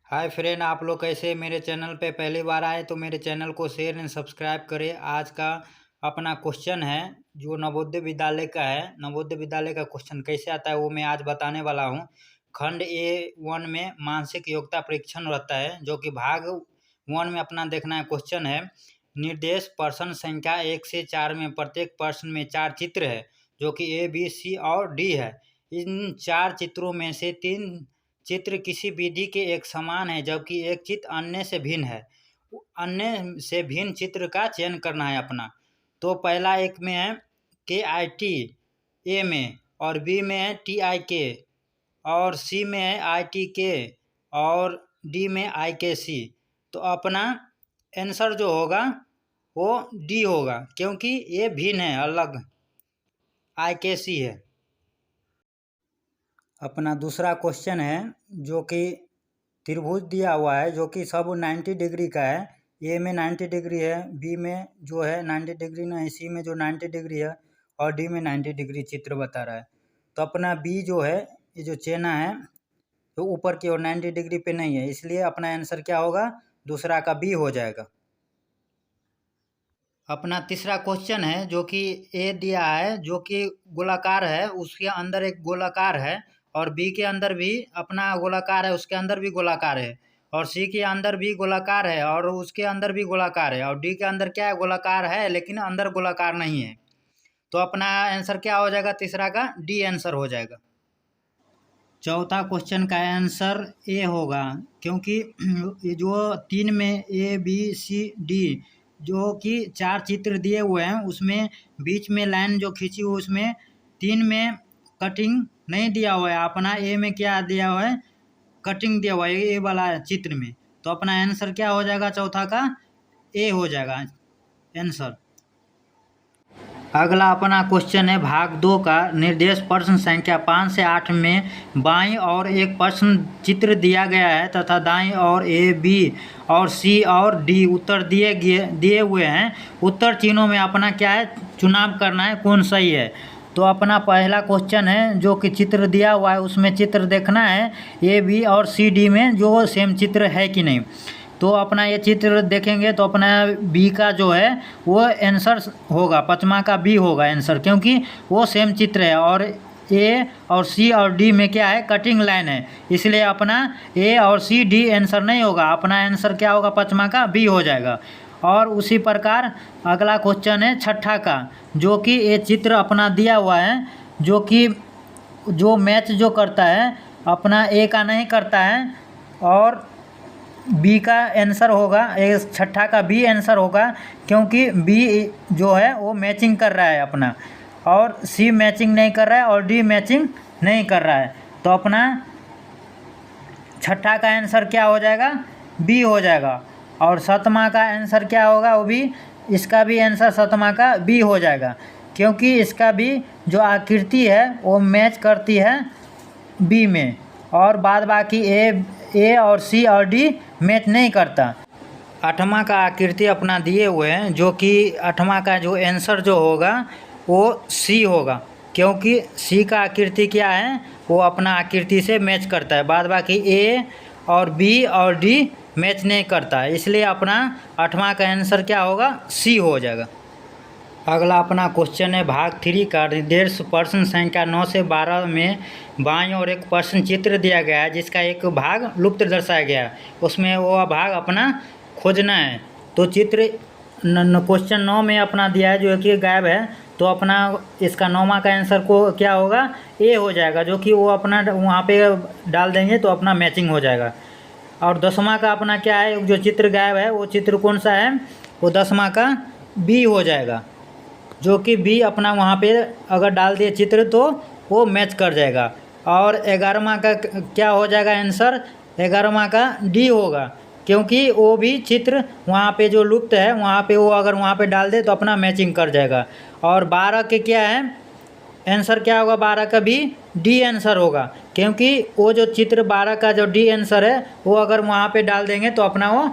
Hi friend, आप लोग कैसे मेरे चैनल पे पहली बार आए तो मेरे चैनल को शेयर एंड सब्सक्राइब करें। आज का अपना क्वेश्चन है जो नवोदय विद्यालय का है। नवोदय विद्यालय का क्वेश्चन कैसे आता है वो मैं आज बताने वाला हूँ। खंड A1 में मानसिक योग्यता परीक्षण रहता है, जो कि भाग 1 में अपना देखना है। क्वेश्चन है, निर्देश प्रश्न संख्या 1 से 4 में प्रत्येक प्रश्न में 4 चित्र है, जो कि A, B, C और D है। इन 4 चित्रों में से 3 चित्र किसी विधि के एक समान है, जबकि एक चित्र अन्य से भिन्न है। अन्य से भिन्न चित्र का चयन करना है अपना। तो पहला एक में है KIT A में, और B में है TIK, और C में है ITK, और D में IKC। तो अपना आंसर जो होगा वो D होगा, क्योंकि ये भिन्न है, अलग IKC है। अपना दूसरा क्वेश्चन है जो कि त्रिभुज दिया हुआ है, जो कि सब 90 डिग्री का है। ए में 90 डिग्री है, बी में जो है 90 डिग्री नहीं, सी में जो 90 डिग्री है, और डी में 90 डिग्री चित्र बता रहा है। तो अपना बी जो है, ये जो चेना है तो ऊपर की ओर 90 डिग्री पे नहीं है, इसलिए अपना आंसर क्या होगा, दूसरा का बी हो जाएगा। अपना तीसरा क्वेश्चन है जो कि ए दिया है, जो कि गोलाकार है, उसके अंदर एक गोलाकार है, और बी के अंदर भी अपना गोलाकार है, उसके अंदर भी गोलाकार है, और सी के अंदर भी गोलाकार है, और उसके अंदर भी गोलाकार है, और डी के अंदर क्या है, गोलाकार है लेकिन अंदर गोलाकार नहीं है। तो अपना आंसर क्या हो जाएगा, तीसरा का डी आंसर हो जाएगा। चौथा क्वेश्चन का आंसर ए होगा, क्योंकि जो 3 में ABCD जो कि 4 चित्र दिए हुए हैं, उसमें बीच में लाइन जो खींची हुई, उसमें 3 में कटिंग नहीं दिया हुआ है। अपना ए में क्या दिया हुआ है, कटिंग दिया हुआ है ए वाला चित्र में। तो अपना आंसर क्या हो जाएगा, चौथा का ए हो जाएगा आंसर। अगला अपना क्वेश्चन है भाग 2 का, निर्देश प्रश्न संख्या 5 से 8 में बाईं और एक प्रश्न चित्र दिया गया है तथा दाईं और A, B और C और D उत्तर दिए हुए हैं। उत्तर तीनों में अपना क्या है, चुनाव करना है कौन सही है। तो अपना पहला क्वेश्चन है जो कि चित्र दिया हुआ है, उसमें चित्र देखना है A, B और C, D में जो सेम चित्र है कि नहीं। तो अपना ये चित्र देखेंगे तो अपना बी का जो है वो आंसर होगा, पाँचवा का बी होगा आंसर, क्योंकि वो सेम चित्र है, और ए और सी और डी में क्या है, कटिंग लाइन है, इसलिए अपना ए और सी डी आंसर नहीं होगा। अपना आंसर क्या होगा, पाँचवा का बी हो जाएगा। और उसी प्रकार अगला क्वेश्चन है छठा का, जो कि ये चित्र अपना दिया हुआ है, जो कि जो मैच जो करता है अपना ए का नहीं करता है, और बी का आंसर होगा, छठा का बी आंसर होगा, क्योंकि बी जो है वो मैचिंग कर रहा है अपना, और सी मैचिंग नहीं कर रहा है, और डी मैचिंग नहीं कर रहा है। तो अपना छठा का आंसर क्या हो जाएगा, बी हो जाएगा। और सतमा का आंसर क्या होगा, वो भी, इसका भी आंसर सतमा का बी हो जाएगा, क्योंकि इसका भी जो आकृति है वो मैच करती है बी में, और बाद बाकी ए और सी और डी मैच नहीं करता। आठवां का आकृति अपना दिए हुए हैं, जो कि आठवां का जो आंसर जो होगा वो सी होगा, क्योंकि सी का आकृति क्या है, वो अपना आकृति से मैच करता है, बाद बाकी ए और बी और डी मैच नहीं करता है, इसलिए अपना आठवां का आंसर क्या होगा, सी हो जाएगा। अगला अपना क्वेश्चन है भाग 3 का, निर्देश प्रश्न संख्या 9 से 12 में बाईं और एक प्रश्न चित्र दिया गया है, जिसका एक भाग लुप्त दर्शाया गया है, उसमें वो भाग अपना खोजना है। तो चित्र क्वेश्चन 9 में अपना दिया है जो कि गायब है, तो अपना इसका 9वां का आंसर को क्या होगा, ए हो जाएगा, जो कि वो अपना वहाँ पे डाल देंगे तो अपना मैचिंग हो जाएगा। और 10वां का अपना क्या है, जो चित्र गायब है वो चित्र कौन सा है, वो 10वां का बी हो जाएगा, जो कि बी अपना वहाँ पे अगर डाल दिए चित्र तो वो मैच कर जाएगा। और 11वां का क्या हो जाएगा आंसर, 11वां का डी होगा, क्योंकि वो भी चित्र वहाँ पे जो लुप्त है वहाँ पे वो अगर वहाँ पे डाल दे तो अपना मैचिंग कर जाएगा। और 12 के क्या है आंसर, क्या होगा, 12 का भी डी आंसर होगा, क्योंकि वो जो चित्र 12 का जो डी आंसर है वो अगर वहाँ पे डाल देंगे तो अपना वो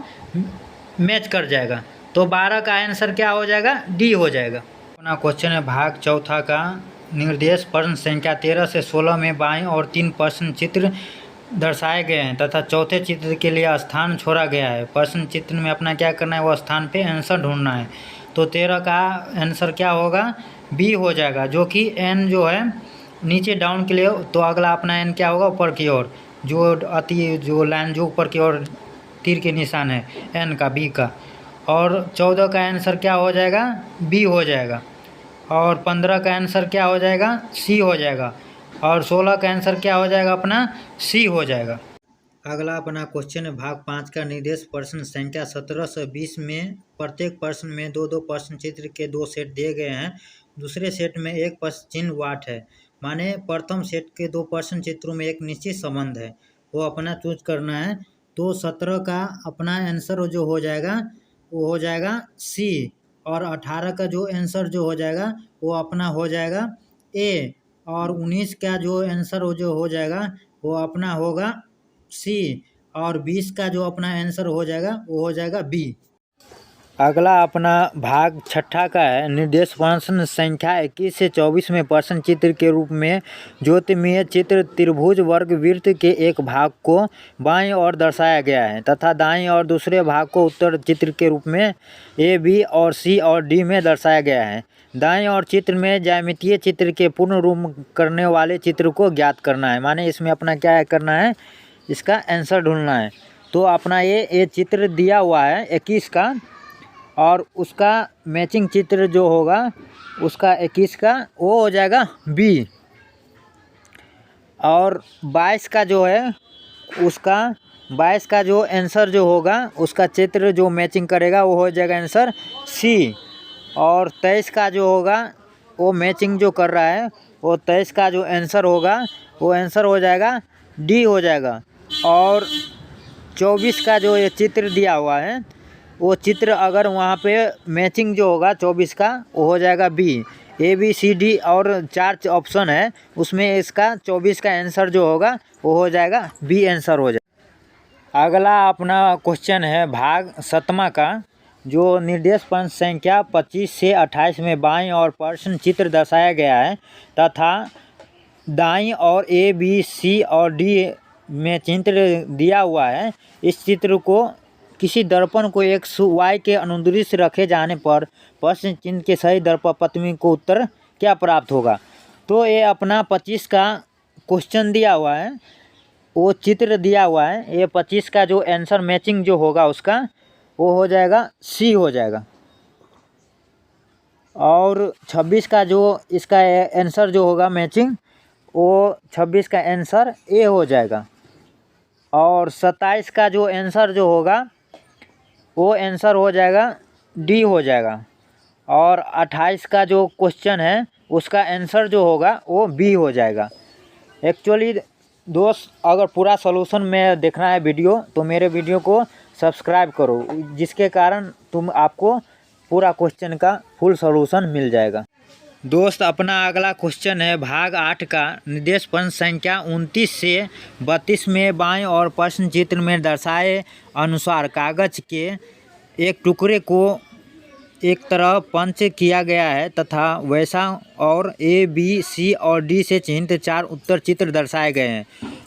मैच कर जाएगा। तो 12 का आंसर क्या हो जाएगा, डी हो जाएगा। अपना क्वेश्चन है भाग 4 का, निर्देश प्रश्न संख्या 13 से 16 में बाईं और 3 प्रश्न चित्र दर्शाए गए हैं तथा चौथे चित्र के लिए स्थान छोड़ा गया है। प्रश्न चित्र में अपना क्या करना है, वो स्थान पे आंसर ढूंढना है। तो 13 का आंसर क्या होगा, बी हो जाएगा, जो कि एन जो है नीचे डाउन के लिए, तो अगला अपना एन क्या होगा, ऊपर की ओर, जो लाइन जो ऊपर की ओर तीर के निशान है एन का, बी का। और 14 का आंसर क्या हो जाएगा, बी हो जाएगा। और 15 का आंसर क्या हो जाएगा, सी हो जाएगा। और 16 का आंसर क्या हो जाएगा, अपना सी हो जाएगा। अगला अपना क्वेश्चन है भाग 5 का निर्देश प्रश्न संख्या 17 से 20 में प्रत्येक प्रश्न में दो दो प्रश्न चित्र के 2 सेट दिए गए हैं। दूसरे सेट में एक प्रश्न चिन्ह वाट है, माने प्रथम सेट के 2 प्रश्न चित्रों में एक निश्चित संबंध है, वो अपना चूज करना है। तो 17 का अपना आंसर जो हो जाएगा वो हो जाएगा सी, और 18 का जो आंसर जो हो जाएगा वो अपना हो जाएगा ए, और 19 का जो आंसर जो हो जाएगा वो अपना होगा सी, और 20 का जो अपना आंसर हो जाएगा वो हो जाएगा बी। अगला अपना भाग 6 का है निर्देश प्रश्न संख्या 21 से 24 में प्रश्न चित्र के रूप में ज्योतिर्मय चित्र त्रिभुज वर्ग वृत्त के एक भाग को बाईं ओर दर्शाया गया है तथा दाईं ओर दूसरे भाग को उत्तर चित्र के रूप में ए, बी और सी और डी में दर्शाया गया है। दाईं ओर चित्र में ज्यामितीय चित्र के पूर्ण रूप करने वाले चित्र को ज्ञात करना है, माने इसमें अपना क्या करना है, इसका आंसर ढूंढना है। तो अपना ये चित्र दिया हुआ है 21 का, और उसका मैचिंग चित्र जो होगा उसका 21 का वो हो जाएगा बी, और 22 का जो है उसका 22 का जो आंसर जो होगा उसका चित्र जो मैचिंग करेगा वो हो जाएगा आंसर सी, और 23 का जो होगा वो मैचिंग जो कर रहा है वो 23 का जो आंसर होगा वो आंसर हो जाएगा डी हो जाएगा। और 24 का जो ये चित्र दिया हुआ है वो चित्र अगर वहाँ पे मैचिंग जो होगा 24 का वो हो जाएगा B, A B C D और 4 ऑप्शन है उसमें इसका 24 का आंसर जो होगा वो हो जाएगा बी आंसर हो जाएगा। अगला अपना क्वेश्चन है भाग 7 का जो निर्देश प्रश्न संख्या 25 से 28 में बाईं ओर प्रश्न चित्र दर्शाया गया है तथा दाईं ओर ए बी सी और डी में चित्र दिया हुआ है। इस चित्र को किसी दर्पण को एक वाई के अनुदृश्य रखे जाने पर प्रश्न चिन्ह के सही दर्पण पत्नी को उत्तर क्या प्राप्त होगा। तो ये अपना 25 का क्वेश्चन दिया हुआ है, वो चित्र दिया हुआ है, ये 25 का जो आंसर मैचिंग जो होगा उसका वो हो जाएगा सी हो जाएगा, और 26 का जो इसका आंसर जो होगा मैचिंग वो 26 का आंसर ए हो जाएगा, और 27 का जो आंसर जो होगा वो आंसर हो जाएगा डी हो जाएगा, और 28 का जो क्वेश्चन है उसका आंसर जो होगा वो बी हो जाएगा। एक्चुअली दोस्त अगर पूरा सॉल्यूशन में देखना है वीडियो तो मेरे वीडियो को सब्सक्राइब करो, जिसके कारण आपको पूरा क्वेश्चन का फुल सॉल्यूशन मिल जाएगा। दोस्त अपना अगला क्वेश्चन है भाग 8 का निर्देश प्रश्न संख्या 29 से 32 में बाएं और प्रश्न चित्र में दर्शाए अनुसार कागज के एक टुकड़े को एक तरफ पंच किया गया है तथा वैसा और ए बी सी और डी से चिन्हित 4 उत्तर चित्र दर्शाए गए हैं।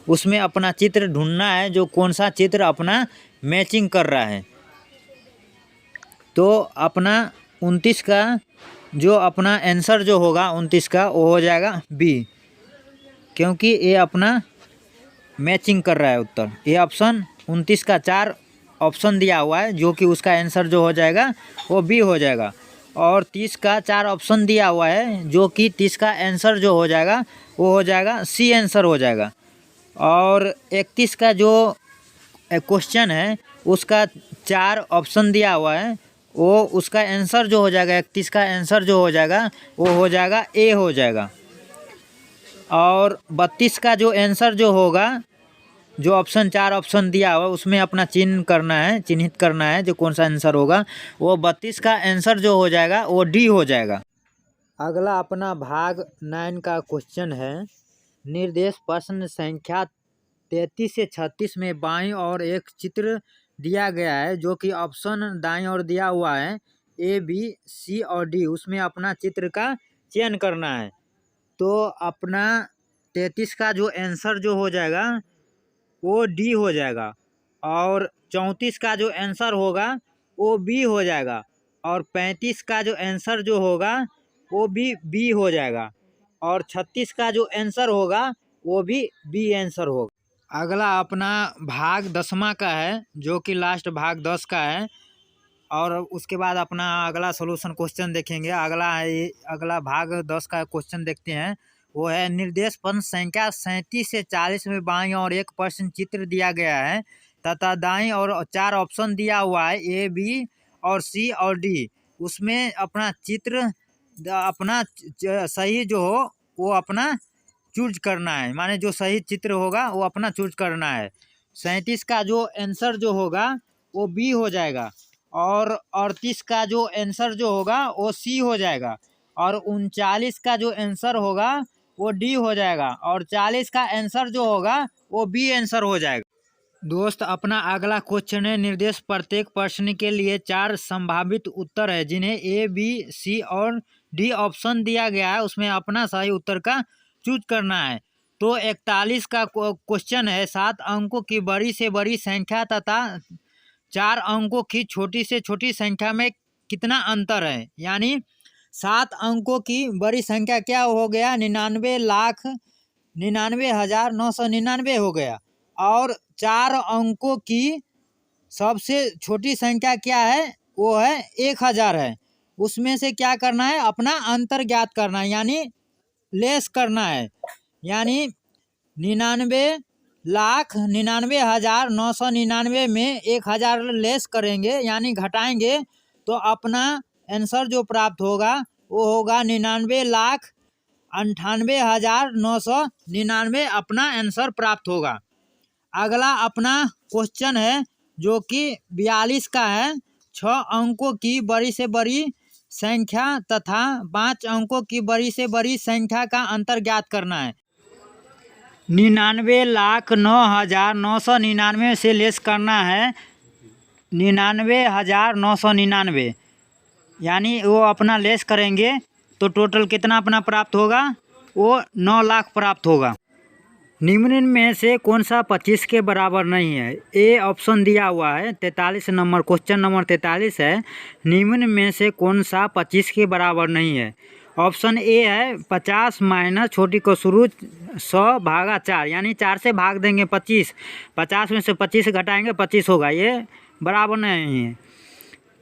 उसमें अपना चित्र ढूंढना है जो कौन सा चित्र अपना मैचिंग कर रहा है। तो अपना 29 का जो अपना आंसर जो होगा 29 का वो हो जाएगा बी, क्योंकि ये अपना मैचिंग कर रहा है उत्तर। ये ऑप्शन 29 का 4 ऑप्शन दिया हुआ है जो कि उसका आंसर जो हो जाएगा वो बी हो जाएगा, और 30 का 4 ऑप्शन दिया हुआ है जो कि 30 का आंसर जो हो जाएगा वो हो जाएगा सी आंसर हो जाएगा, और 31 का जो क्वेश्चन है उसका 4 ऑप्शन दिया हुआ है वो उसका आंसर जो हो जाएगा 31 का आंसर जो हो जाएगा वो हो जाएगा ए हो जाएगा, और 32 का जो आंसर जो होगा जो ऑप्शन 4 ऑप्शन दिया हुआ उसमें अपना चिन्हित करना है जो कौन सा आंसर होगा, वो 32 का आंसर जो हो जाएगा वो डी हो जाएगा। अगला अपना भाग 9 का क्वेश्चन है निर्देश प्रश्न संख्या 33 से 36 में बाईं और एक चित्र दिया गया है जो कि ऑप्शन दाईं ओर दिया हुआ है ए बी सी और डी, उसमें अपना चित्र का चयन करना है। तो अपना 33 का जो आंसर जो हो जाएगा वो डी हो जाएगा, और 34 का जो आंसर होगा वो बी हो जाएगा, और 35 का जो आंसर जो होगा वो भी बी हो जाएगा, और 36 का जो आंसर होगा वो भी बी आंसर होगा। अगला अपना भाग 10वां का है, जो कि लास्ट भाग 10 का है, और उसके बाद अपना अगला सॉल्यूशन क्वेश्चन देखेंगे। अगला भाग 10 का क्वेश्चन देखते हैं। वो है निर्देश पत्र संख्या 37 से 40 में बाईं और एक प्रश्न चित्र दिया गया है तथा दाईं और 4 ऑप्शन दिया हुआ है, ए, बी और सी और डी। उसमें अपना चित्र अपना सही जो हो वो अपना चूज करना है, माने जो सही चित्र होगा वो अपना चूज करना है। 37 का जो आंसर जो होगा वो बी हो जाएगा, और 38 का जो आंसर जो होगा वो सी हो जाएगा, और 39 का जो आंसर होगा वो डी हो जाएगा, और 40 का आंसर जो होगा वो बी आंसर हो जाएगा। दोस्त अपना अगला क्वेश्चन है निर्देश प्रत्येक प्रश्न के लिए 4 संभावित उत्तर है जिन्हें ए, बी, सी और डी ऑप्शन दिया गया है, उसमें अपना सही उत्तर का चूज करना है। तो 41 का क्वेश्चन है 7 अंकों की बड़ी से बड़ी संख्या तथा 4 अंकों की छोटी से छोटी संख्या में कितना अंतर है। यानी 7 अंकों की बड़ी संख्या क्या हो गया, 99,99,999 हो गया, और 4 अंकों की सबसे छोटी संख्या क्या है, वो है 1000 है। उसमें से क्या करना है, अपना अंतर ज्ञात करना है, यानी लेस करना है। यानी 99,99,999 में 1000 लेस करेंगे, यानी घटाएंगे, तो अपना आंसर जो प्राप्त होगा वो होगा 99,98,999 अपना आंसर प्राप्त होगा। अगला अपना क्वेश्चन है जो कि 42 का है। 6 अंकों की बड़ी से बड़ी संख्या तथा 5 अंकों की बड़ी से बड़ी संख्या का अंतर ज्ञात करना है। 99,09,999 से लेस करना है 99,999, यानी वो अपना लेस करेंगे तो टोटल कितना अपना प्राप्त होगा, वो 9 लाख प्राप्त होगा। निम्न में से कौन सा 25 के बराबर नहीं है। ए ऑप्शन दिया हुआ है 43 नंबर, क्वेश्चन नंबर 43 है। निम्न में से कौन सा 25 के बराबर नहीं है। ऑप्शन ए है 50 माइनस छोटी को शुरू 100/4, यानी 4 से भाग देंगे 25, 50 में से 25 घटाएंगे 25 होगा, ये बराबर नहीं है।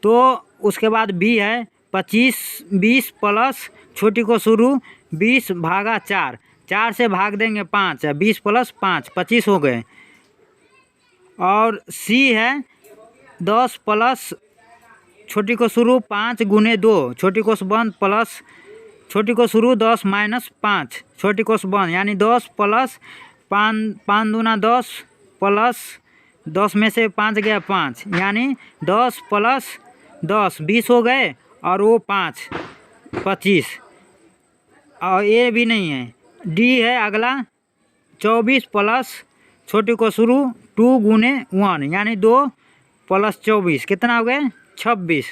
तो उसके बाद बी है 20 प्लस छोटी को शुरू 20/4, 4 से भाग देंगे 5, 20 प्लस 5 25 हो गए। और सी है 10 प्लस छोटी को शुरू 5 गुने 2 छोटी कोस बंद प्लस छोटी को शुरू 10 माइनस 5 छोटी कोस बंद, यानी 10 प्लस 5 दूना 10 प्लस 10 में से 5 गया 5, यानी 10 प्लस 10 20 हो गए, और वो 5 25, और ये भी नहीं है। डी है अगला 24 प्लस छोटी को शुरू 2 गुने 1, यानी 2 प्लस 24 कितना हो गए 26,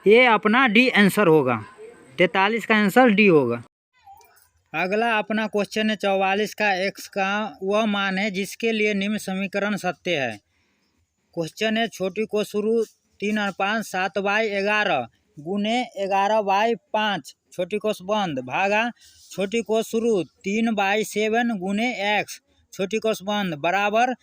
ये अपना डी आंसर होगा। 43 का आंसर डी होगा। अगला अपना क्वेश्चन है 44 का एक्स का वह मान है जिसके लिए निम्न समीकरण सत्य है। क्वेश्चन है छोटी को शुरू 3 और 5 7/11 गुने 11/5 छोटी कोस बंद भागा छोटी को शुरू 3/7 गुने x छोटी कोस बंद बराबर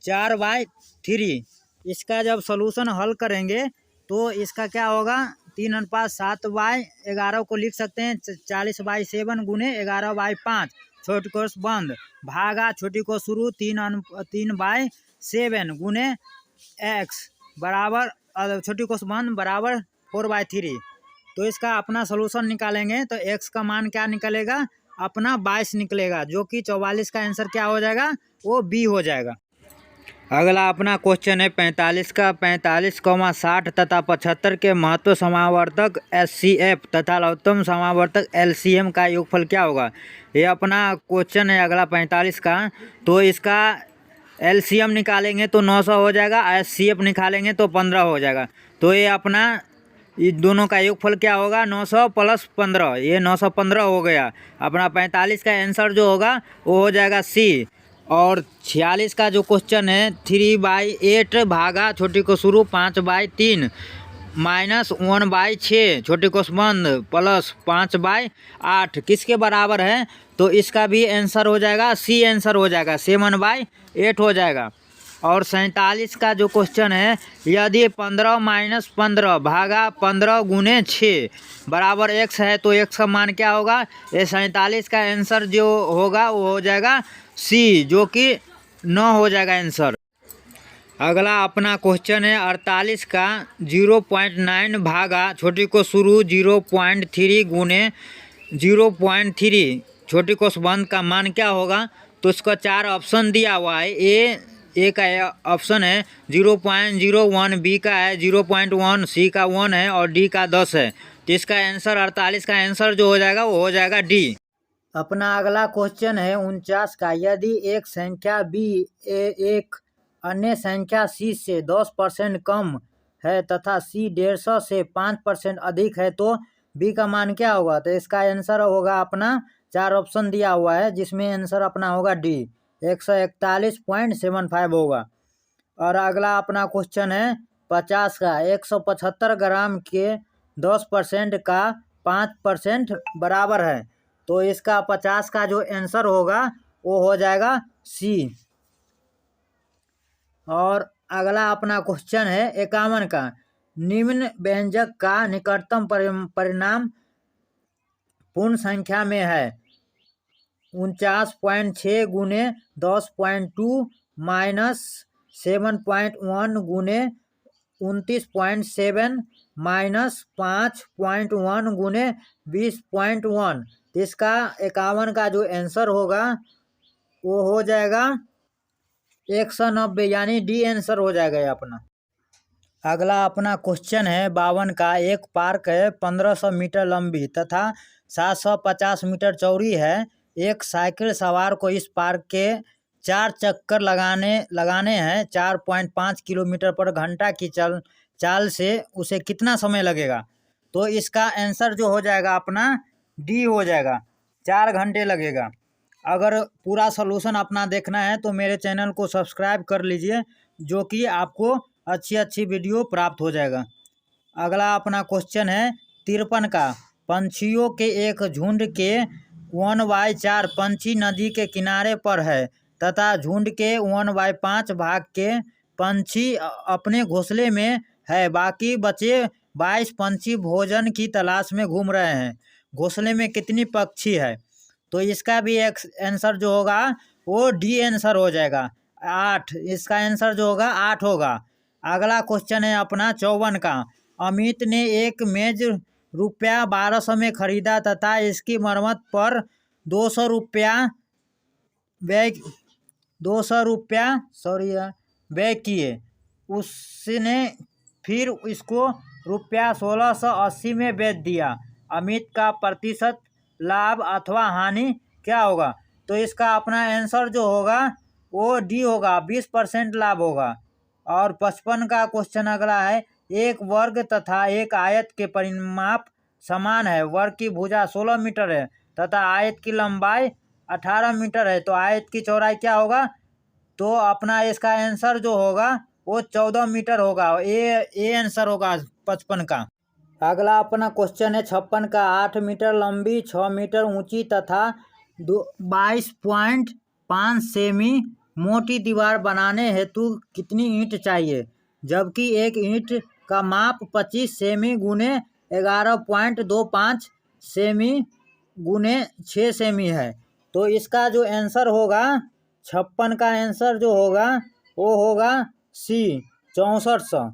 4/3। इसका जब सॉल्यूशन हल करेंगे तो इसका क्या होगा, 3:7/11 को लिख सकते हैं 40/7 गुने 11/5 छोटी कोस बंद भागा छोटी को शुरू 3/7 गुने x बराबर छोटी कोस बंद बराबर 4/3। तो इसका अपना सॉल्यूशन निकालेंगे तो x का मान क्या निकलेगा, अपना 22 निकलेगा, जो कि 44 का आंसर क्या हो जाएगा, वो बी हो जाएगा। अगला अपना क्वेश्चन है 45 का 45,60 तथा 75 के महत्व समावर्तक HCF तथा लघुत्तम समावर्तक LCM का योगफल क्या होगा। ये अपना क्वेश्चन है अगला 45 का। तो इसका LCM निकालेंगे तो 900 हो जाएगा, HCF निकालेंगे तो 15 हो जाएगा। तो ये अपना ये दोनों का योगफल क्या होगा, 900 प्लस 15, ये 915 हो गया। अपना 45 का आंसर जो होगा वो हो जाएगा सी। और 46 का जो क्वेश्चन है 3/8 भागा छोटी को शुरू 5/3 माइनस 1/6 छोटी कोस बंद प्लस 5/8 किसके बराबर है? तो इसका भी आंसर हो जाएगा सी आंसर हो जाएगा 7/8 हो जाएगा। और 47 का जो क्वेश्चन है यदि 15 - 15 भागा 15 गुने 6 बराबर x है तो x का मान क्या होगा? ये 47 का आंसर जो होगा वो हो जाएगा सी, जो कि 9 हो जाएगा आंसर। अगला अपना क्वेश्चन है 48 का 0.9 भागा छोटी को शुरू 0.3 गुने 0.3 छोटी कोस बंद का मान क्या होगा? तो इसका 4 ऑप्शन दिया हुआ है। ए का ऑप्शन है 0.01, बी का है 0.1, सी का 1 है और डी का 10 है। तो इसका आंसर 48 का आंसर जो हो जाएगा वो हो जाएगा डी। अपना अगला क्वेश्चन है 49 का यदि एक संख्या बी एक अन्य संख्या सी से 10% कम है तथा सी 150 से 5% अधिक है तो बी का मान क्या होगा? तो इसका आंसर होगा अपना 4 ऑप्शन दिया हुआ है जिसमें आंसर अपना होगा डी 141.75 होगा। और अगला अपना क्वेश्चन है 50 का 175 ग्राम के 10% का 5% बराबर है तो इसका 50 का जो आंसर होगा वो हो जाएगा सी। और अगला अपना क्वेश्चन है 51 का निम्न व्यंजक का निकटतम परिणाम पूर्ण संख्या में है 49.6 गुने 10.2 माइनस 7.1 गुने 29.7 माइनस 5.1 गुने 20.1। इसका 51 का जो आंसर होगा वो हो जाएगा 190 यानी डी आंसर हो जाएगा ये अपना। अगला अपना क्वेश्चन है 52 का एक पार्क है 1500 मीटर लंबी तथा 750 मीटर चौड़ी है। एक साइकिल सवार को इस पार्क के 4 चक्कर लगाने हैं 4.5 किलोमीटर पर घंटा की चाल से उसे कितना समय लगेगा? तो इसका आंसर जो हो जाएगा अपना डी हो जाएगा 4 घंटे लगेगा। अगर पूरा सॉल्यूशन अपना देखना है तो मेरे चैनल को सब्सक्राइब कर लीजिए जो कि आपको अच्छी वीडियो प्राप्त हो जाएगा। अगला अपना क्वेश्चन है 53 का पंछियों के एक झुंड के 1/4 पंछी नदी के किनारे पर है तथा झुंड के 1/5 भाग के पंछी अपने घोंसले में है। बाकी बचे 22 पंछी भोजन की तलाश में घूम रहे हैं। घोंसले में कितनी पक्षी है? तो इसका भी एक आंसर जो होगा वो डी आंसर हो जाएगा 8। इसका आंसर जो होगा 8 होगा। अगला क्वेश्चन है अपना 54 का अमित ने एक मेज रुपया 1200 में खरीदा तथा इसकी मरम्मत पर 200 रुपया व्यय किए। उसने फिर इसको रुपया 1680 में बेच दिया। अमित का प्रतिशत लाभ अथवा हानि क्या होगा? तो इसका अपना आंसर जो होगा वो डी होगा 20% लाभ होगा। और 55 का क्वेश्चन अगला है एक वर्ग तथा एक आयत के परिमाप समान है। वर्ग की भुजा 16 मीटर है तथा आयत की लंबाई 18 मीटर है तो आयत की चौड़ाई क्या होगा? तो अपना इसका आंसर जो होगा वो 14 मीटर होगा। ए आंसर होगा 55 का। अगला अपना क्वेश्चन है 56 का 8 मीटर लंबी 6 मीटर ऊंची तथा 22.5 सेमी मोटी दीवार बनाने हेतु कितनी ईंट चाहिए? जबकि एक ईंट का माप 25 सेमी गुने 11.25 सेमी गुने 6 सेमी है। तो इसका जो आंसर होगा 56 का आंसर जो होगा वो होगा सी 6400।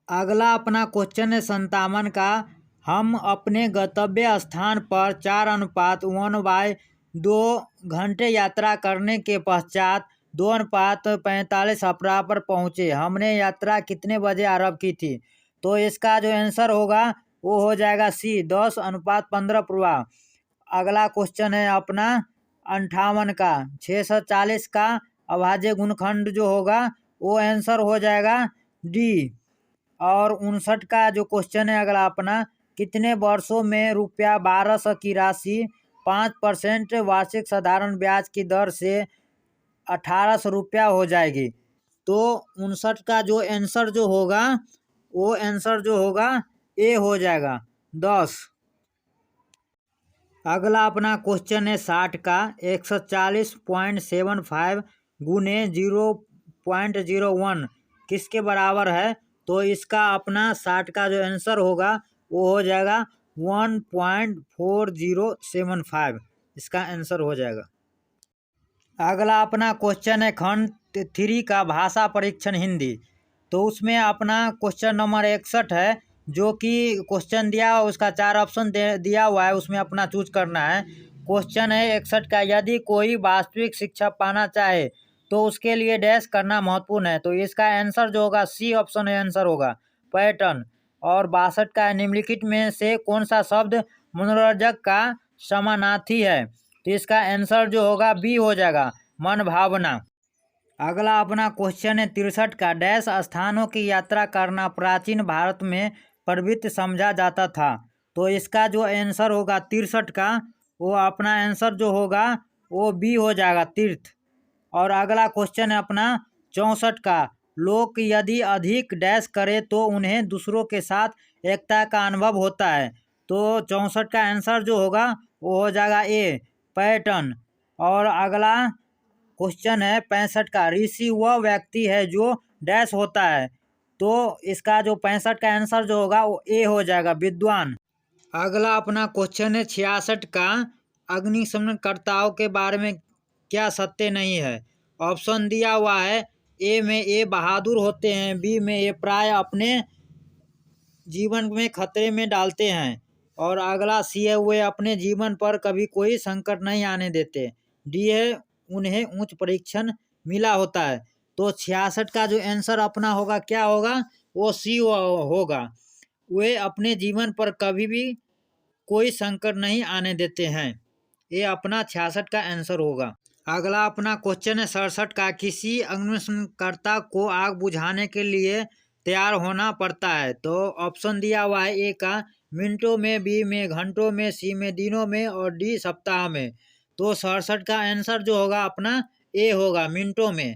अगला अपना क्वेश्चन है 57 का हम अपने गंतव्य स्थान पर 4:1/2 घंटे यात्रा करने के पश्चात 2:45 अपराह पर पहुँचे। हमने यात्रा कितने बजे आरंभ की थी? तो इसका जो आंसर होगा वो हो जाएगा सी 10:15 पूर्वा। अगला क्वेश्चन है अपना 58 का 640 का अभाज्य गुणनखंड जो होगा वो आंसर हो जाएगा डी। और 59 का जो क्वेश्चन है अगला अपना कितने वर्षों में रुपया 1200 की राशि 5% वार्षिक साधारण ब्याज की दर से 1800 हो जाएगी। तो 59 का जो आंसर जो होगा वो आंसर जो होगा ए हो जाएगा 10। अगला अपना क्वेश्चन है 60 का 140.75 गुने 0.01 किसके बराबर है। तो इसका अपना 60 का जो आंसर होगा वो हो जाएगा 1.4075 इसका आंसर हो जाएगा। अगला अपना क्वेश्चन है खंड 3 का भाषा परीक्षण हिंदी। तो उसमें अपना क्वेश्चन नंबर 61 है, जो कि क्वेश्चन दिया हुआ उसका 4 ऑप्शन दिया हुआ है, उसमें अपना चूज करना है। क्वेश्चन है 61 का, यदि कोई वास्तविक शिक्षा पाना चाहे तो उसके लिए डैश करना महत्वपूर्ण है। तो इसका आंसर जो होगा सी ऑप्शन आंसर होगा पैटर्न। और 62 का निम्नलिखित में से कौन सा शब्द मनोरंजक का समानार्थी है। तो इसका आंसर जो होगा बी हो जाएगा मन भावना। अगला अपना क्वेश्चन है 63 का, डैश स्थानों की यात्रा करना प्राचीन भारत में प्रवृत्ति समझा जाता था। तो इसका जो आंसर होगा 63 का वो अपना आंसर जो होगा वो बी हो जाएगा तीर्थ। और अगला क्वेश्चन है अपना 64 का, लोग यदि अधिक डैश करे तो उन्हें दूसरों के साथ एकता का अनुभव होता है। तो 64 का आंसर जो होगा वो हो जाएगा ए पैटर्न। और अगला क्वेश्चन है 65 का, ऋषि वह व्यक्ति है जो डैश होता है। तो इसका जो 65 का आंसर जो होगा वो ए हो जाएगा विद्वान। अगला अपना क्वेश्चन है 66 का, अग्निशमनकर्ताओं के बारे में क्या सत्य नहीं है। ऑप्शन दिया हुआ है, ए में ए बहादुर होते हैं, बी में ए प्राय अपने जीवन में खतरे में डालते हैं, और अगला सी है वे अपने जीवन पर कभी कोई संकट नहीं आने देते, डी है उन्हें उच्च परीक्षण मिला होता है। तो 66 का जो आंसर अपना होगा क्या होगा वो सी होगा, वे अपने जीवन पर कभी भी कोई संकट नहीं आने देते हैं। ये अपना 66 का आंसर होगा। अगला अपना क्वेश्चन है 67 का, किसी अग्निशमनकर्ता को आग बुझाने के लिए तैयार होना पड़ता है। तो ऑप्शन दिया हुआ है, ए का मिनटों में, बी में घंटों में, सी में दिनों में, और डी सप्ताह में। तो 67 का आंसर जो होगा अपना ए होगा मिनटों में।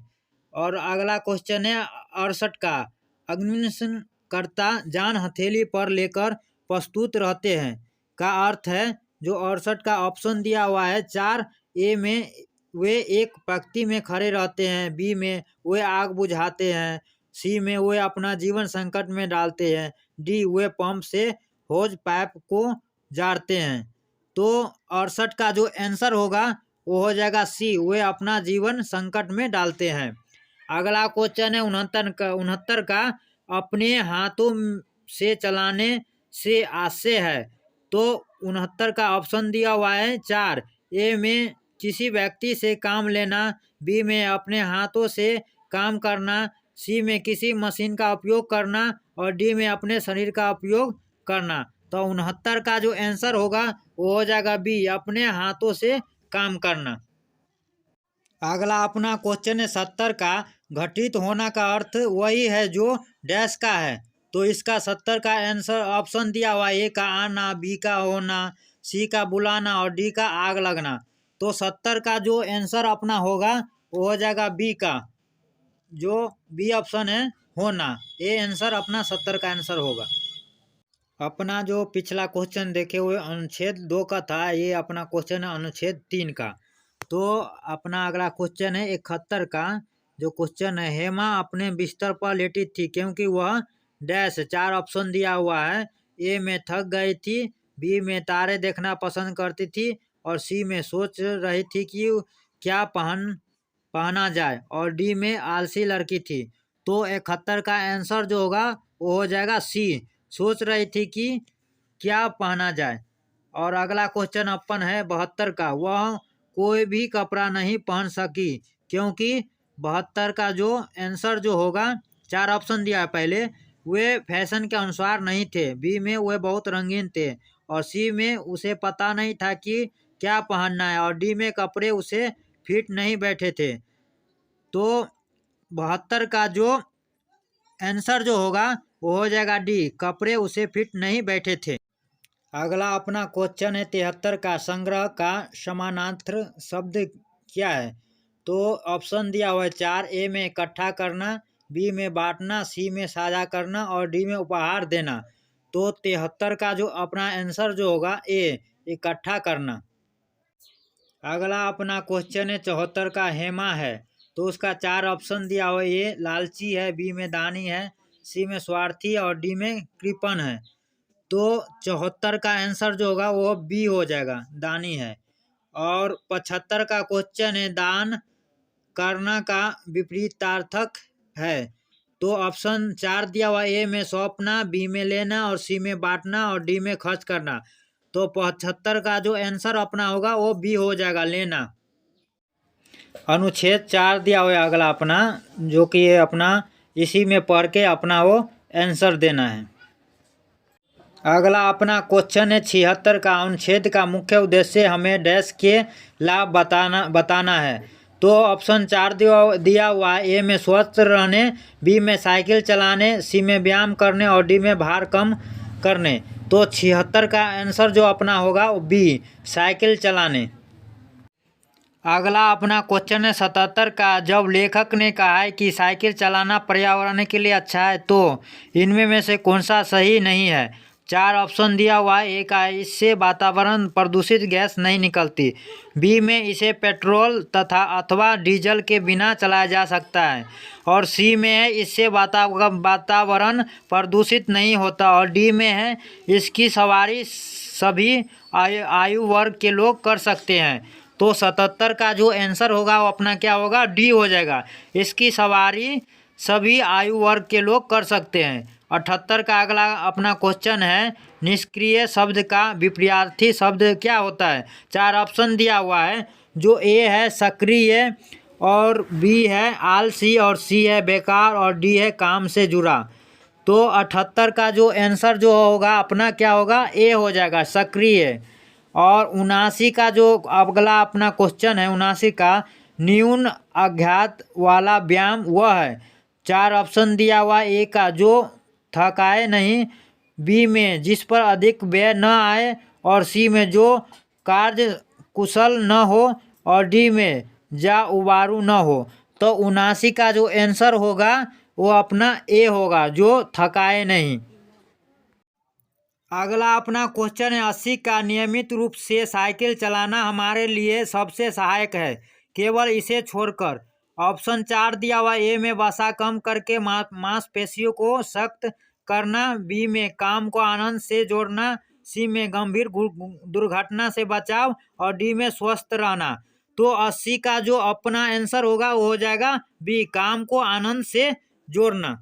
और अगला क्वेश्चन है 68 का, अग्निशमनकर्ता जान हथेली पर लेकर प्रस्तुत रहते हैं का अर्थ है। जो 68 का ऑप्शन दिया हुआ है 4, ए में वे एक पंक्ति में खड़े रहते हैं, बी में वे आग बुझाते हैं, सी में वे अपना जीवन संकट में डालते हैं, डी वे पंप से होज पाइप को जाड़ते हैं। तो 68 का जो आंसर होगा वो हो जाएगा सी, वे अपना जीवन संकट में डालते हैं। अगला क्वेश्चन है 69 का, अपने हाथों से चलाने से आशय है। तो 69 का ऑप्शन दिया हुआ है 4, ए में किसी व्यक्ति से काम लेना, बी में अपने हाथों से काम करना, सी में किसी मशीन का उपयोग करना, और डी में अपने शरीर का उपयोग करना। तो 69 का जो आंसर होगा वो हो जाएगा बी, अपने हाथों से काम करना। अगला अपना क्वेश्चन है 70 का, घटित होना का अर्थ वही है जो डैश का है। तो इसका 70 का आंसर ऑप्शन दिया हुआ है, ए का आना, बी का होना, सी का बुलाना, और डी का आग लगना। तो 70 का जो आंसर अपना होगा वो हो जाएगा बी का, जो बी ऑप्शन है होना। ये आंसर अपना 70 का आंसर होगा। अपना जो पिछला क्वेश्चन देखे हुए अनुच्छेद 2 का था, ये अपना क्वेश्चन है अनुच्छेद 3 का। तो अपना अगला क्वेश्चन है 71 का, जो क्वेश्चन है, हेमा अपने बिस्तर पर लेटी थी क्योंकि वह डैश 4 ऑप्शन दिया हुआ है, ए में थक गई थी, बी में तारे देखना पसंद करती थी, और सी में सोच रही थी कि क्या पहना जाए, और डी में आलसी लड़की थी। तो 71 का आंसर जो होगा वो हो जाएगा सी, सोच रही थी कि क्या पहना जाए। और अगला क्वेश्चन अपन है 72 का, वह कोई भी कपड़ा नहीं पहन सकी क्योंकि 72 का जो आंसर जो होगा 4 ऑप्शन दिया है पहले, वे फैशन के अनुसार नहीं थे, बी में वे बहुत रंगीन थे, और सी में उसे पता नहीं था कि क्या पहनना है, और डी में कपड़े उसे फिट नहीं बैठे थे। तो 72 का जो आंसर जो होगा वो हो जाएगा डी, कपड़े उसे फिट नहीं बैठे थे। अगला अपना क्वेश्चन है 73 का, संग्रह का समानार्थक शब्द क्या है। तो ऑप्शन दिया हुआ है 4, ए में इकट्ठा करना, बी में बांटना, सी में साझा करना और डी में उपहार देना। तो 73 का जो अपना आंसर जो होगा ए, इकट्ठा करना। अगला अपना क्वेश्चन है 74 का, हेमा है। तो उसका 4 ऑप्शन दिया हुआ है, ए लालची है, बी में दानी है, सी में स्वार्थी और डी में कृपण है। तो 74 का आंसर जो होगा वो बी हो जाएगा, दानी है। और 75 का क्वेश्चन है, दान करना का विपरीतार्थक है। तो ऑप्शन 4 दिया हुआ, ए में सौंपना, बी में लेना और सी में बांटना और डी में खर्च करना। तो 75 का जो आंसर अपना होगा वो बी हो जाएगा, लेना। अनुच्छेद 4 दिया हुआ है अगला अपना, जो कि ये अपना इसी में पढ़ के अपना वो आंसर देना है। अगला अपना क्वेश्चन है 76 का, अनुच्छेद का मुख्य उद्देश्य हमें डैश के लाभ बताना है। तो ऑप्शन 4 दिया हुआ है, ए में स्वस्थ रहने, बी में साइकिल चलाने, सी में व्यायाम करने और डी में भार कम करने। तो 76 का आंसर जो अपना होगा वो बी, साइकिल चलाने। अगला अपना क्वेश्चन है 77 का, जब लेखक ने कहा है कि साइकिल चलाना पर्यावरण के लिए अच्छा है, तो इनमें में से कौन सा सही नहीं है। 4 ऑप्शन दिया हुआ है, एक है इससे वातावरण प्रदूषित गैस नहीं निकलती, बी में इसे पेट्रोल तथा अथवा डीजल के बिना चलाया जा सकता है और सी में है इससे वातावरण प्रदूषित नहीं होता और डी में है इसकी सवारी सभी आयु वर्ग के लोग कर सकते हैं। तो 77 का जो आंसर होगा वो अपना क्या होगा, डी हो जाएगा, इसकी सवारी सभी आयु वर्ग के लोग कर सकते हैं। 78 का अगला अपना क्वेश्चन है, निष्क्रिय शब्द का विपरीतार्थी शब्द क्या होता है। 4 ऑप्शन दिया हुआ है, जो ए है सक्रिय और बी है आलसी और सी है बेकार और डी है काम से जुड़ा। तो 78 का जो आंसर जो होगा अपना क्या होगा, ए हो जाएगा, सक्रिय। और 79 का जो अगला अपना क्वेश्चन है, 79 का, न्यून अज्ञात वाला व्यायाम वह है। 4 ऑप्शन दिया हुआ, ए का जो थकाए नहीं, बी में जिस पर अधिक व्यय न आए और सी में जो कार्य कुशल न हो और डी में जा उबारू न हो। तो 79 का जो आंसर होगा वो अपना ए होगा, जो थकाए नहीं। अगला अपना क्वेश्चन है 80 का, नियमित रूप से साइकिल चलाना हमारे लिए सबसे सहायक है, केवल इसे छोड़कर। ऑप्शन 4 दिया हुआ, ए में वसा कम करके मांसपेशियों को सख्त करना, बी में काम को आनंद से जोड़ना, सी में गंभीर दुर्घटना से बचाव और डी में स्वस्थ रहना। तो 80 का जो अपना आंसर होगा वो हो जाएगा बी, काम को आनंद से जोड़ना।